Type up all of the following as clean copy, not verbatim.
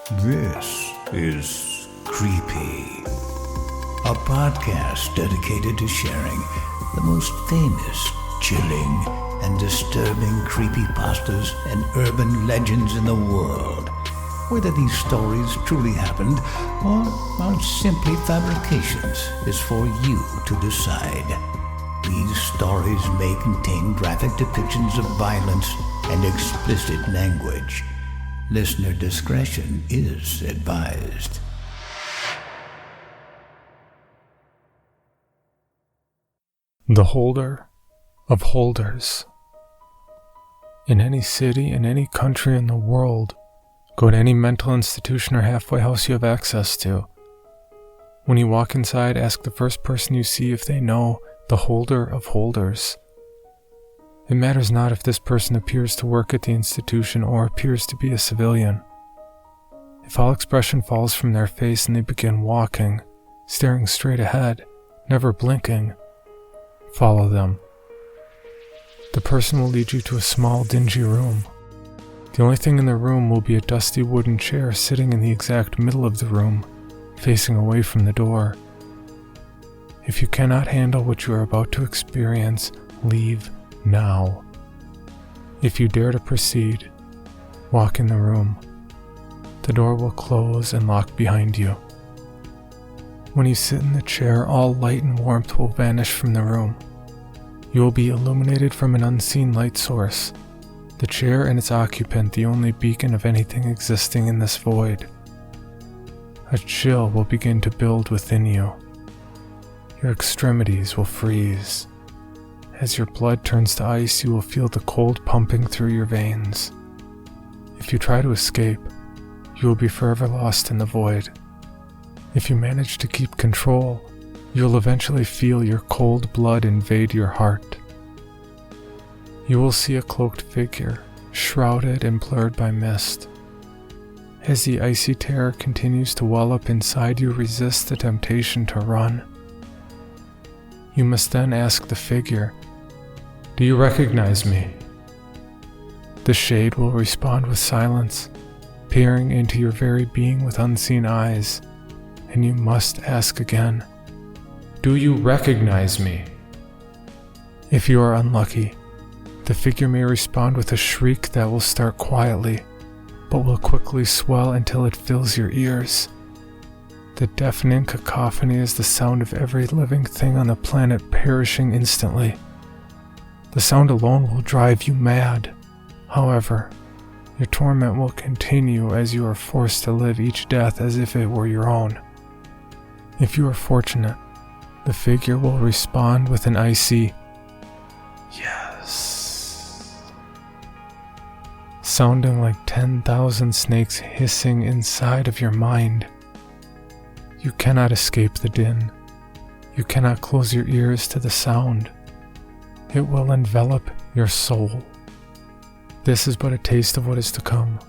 This is Creepy, a podcast dedicated to sharing the most famous, chilling, and disturbing creepypastas and urban legends in the world. Whether these stories truly happened or are simply fabrications is for you to decide. These stories may contain graphic depictions of violence and explicit language. Listener discretion is advised. The holder of holders. In any city, in any country in the world, go to any mental institution or halfway house you have access to. When you walk inside, ask the first person you see if they know the holder of holders. It matters not if this person appears to work at the institution or appears to be a civilian. If all expression falls from their face and they begin walking, staring straight ahead, never blinking, follow them. The person will lead you to a small, dingy room. The only thing in the room will be a dusty wooden chair sitting in the exact middle of the room, facing away from the door. If you cannot handle what you are about to experience, leave now. If you dare to proceed, walk in the room. The door will close and lock behind you. When you sit in the chair, all light and warmth will vanish from the room. You will be illuminated from an unseen light source, the chair and its occupant the only beacon of anything existing in this void. A chill will begin to build within you. Your extremities will freeze. As your blood turns to ice, you will feel the cold pumping through your veins. If you try to escape, you will be forever lost in the void. If you manage to keep control, you'll eventually feel your cold blood invade your heart. You will see a cloaked figure, shrouded and blurred by mist. As the icy terror continues to well up inside you, resist the temptation to run. You must then ask the figure, "Do you recognize me?" The shade will respond with silence, peering into your very being with unseen eyes, and you must ask again, "Do you recognize me?" If you are unlucky, the figure may respond with a shriek that will start quietly, but will quickly swell until it fills your ears. The deafening cacophony is the sound of every living thing on the planet perishing instantly. The sound alone will drive you mad. However, your torment will continue as you are forced to live each death as if it were your own. If you are fortunate, the figure will respond with an icy "yes," sounding like 10,000 snakes hissing inside of your mind. You cannot escape the din. You cannot close your ears to the sound. It will envelop your soul. This is but a taste of what is to come.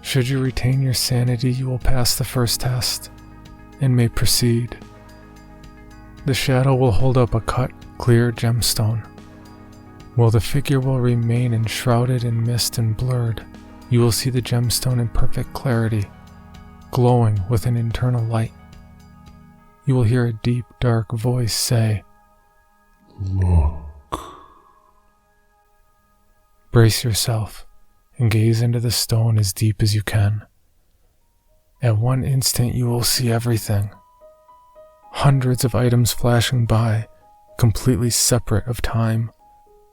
Should you retain your sanity, you will pass the first test and may proceed. The shadow will hold up a cut, clear gemstone. While the figure will remain enshrouded in mist and blurred, you will see the gemstone in perfect clarity, glowing with an internal light. You will hear a deep, dark voice say, "Look." Brace yourself and gaze into the stone as deep as you can. At one instant you will see everything. Hundreds of items flashing by, completely separate of time,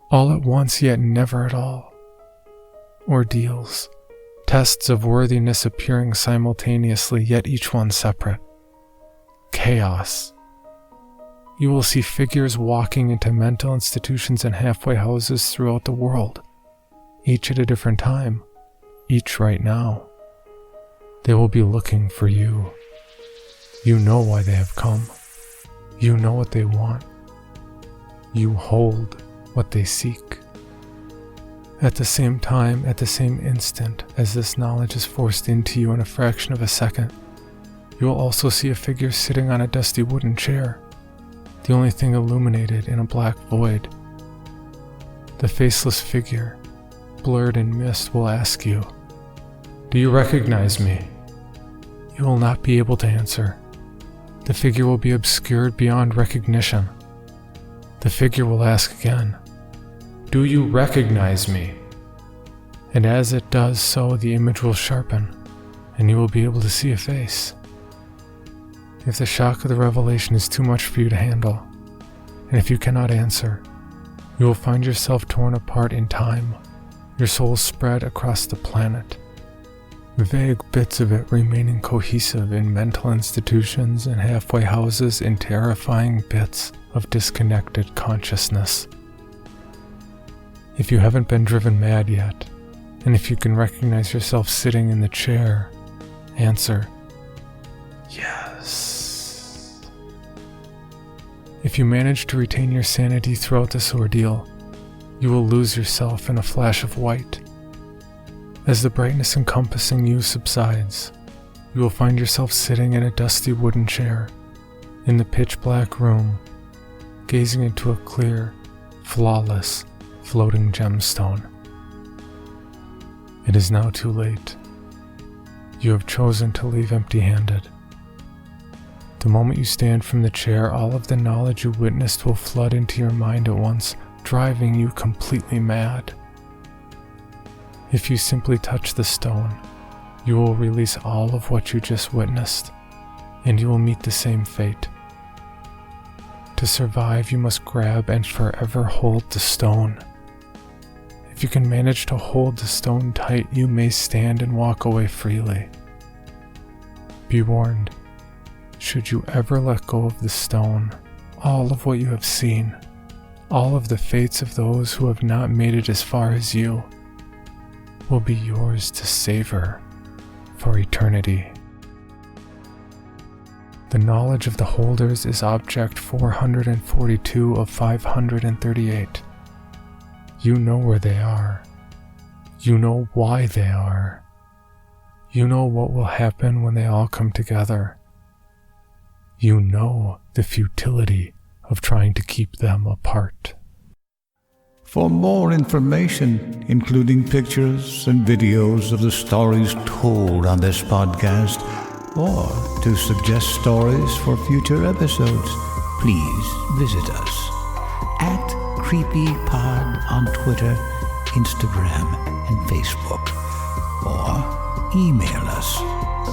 all at once yet never at all. Ordeals, tests of worthiness appearing simultaneously yet each one separate. Chaos. You will see figures walking into mental institutions and halfway houses throughout the world, each at a different time, each right now. They will be looking for you. You know why they have come. You know what they want. You hold what they seek. At the same time, at the same instant, as this knowledge is forced into you in a fraction of a second, you will also see a figure sitting on a dusty wooden chair, the only thing illuminated in a black void. The faceless figure, blurred in mist, will ask you, Do you recognize me? You will not be able to answer. The figure will be obscured beyond recognition. The figure will ask again, do you recognize me? And as it does so, the image will sharpen, and you will be able to see a face. If the shock of the revelation is too much for you to handle, and if you cannot answer, you will find yourself torn apart in time, your soul spread across the planet, vague bits of it remaining cohesive in mental institutions and halfway houses in terrifying bits of disconnected consciousness. If you haven't been driven mad yet, and if you can recognize yourself sitting in the chair, answer, yes. If you manage to retain your sanity throughout this ordeal, you will lose yourself in a flash of white. As the brightness encompassing you subsides, you will find yourself sitting in a dusty wooden chair, in the pitch-black room, gazing into a clear, flawless, floating gemstone. It is now too late. You have chosen to leave empty-handed. The moment you stand from the chair, all of the knowledge you witnessed will flood into your mind at once, driving you completely mad. If you simply touch the stone, you will release all of what you just witnessed, and you will meet the same fate. To survive, you must grab and forever hold the stone. If you can manage to hold the stone tight, you may stand and walk away freely. Be warned, should you ever let go of the stone, all of what you have seen, all of the fates of those who have not made it as far as you, will be yours to savor for eternity. The knowledge of the holders is object 442 of 538. You know where they are. You know why they are. You know what will happen when they all come together. You know the futility of trying to keep them apart. For more information, including pictures and videos of the stories told on this podcast, or to suggest stories for future episodes, please visit us at CreepyPod on Twitter, Instagram, and Facebook, or email us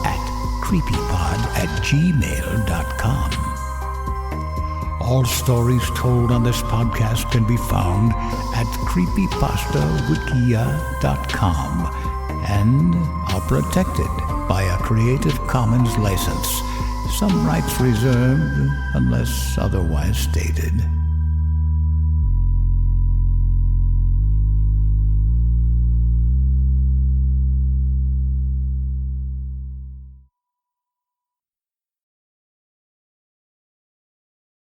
at creepypod@gmail.com. All stories told on this podcast can be found at creepypastawikia.com and are protected by a Creative Commons license. Some rights reserved unless otherwise stated.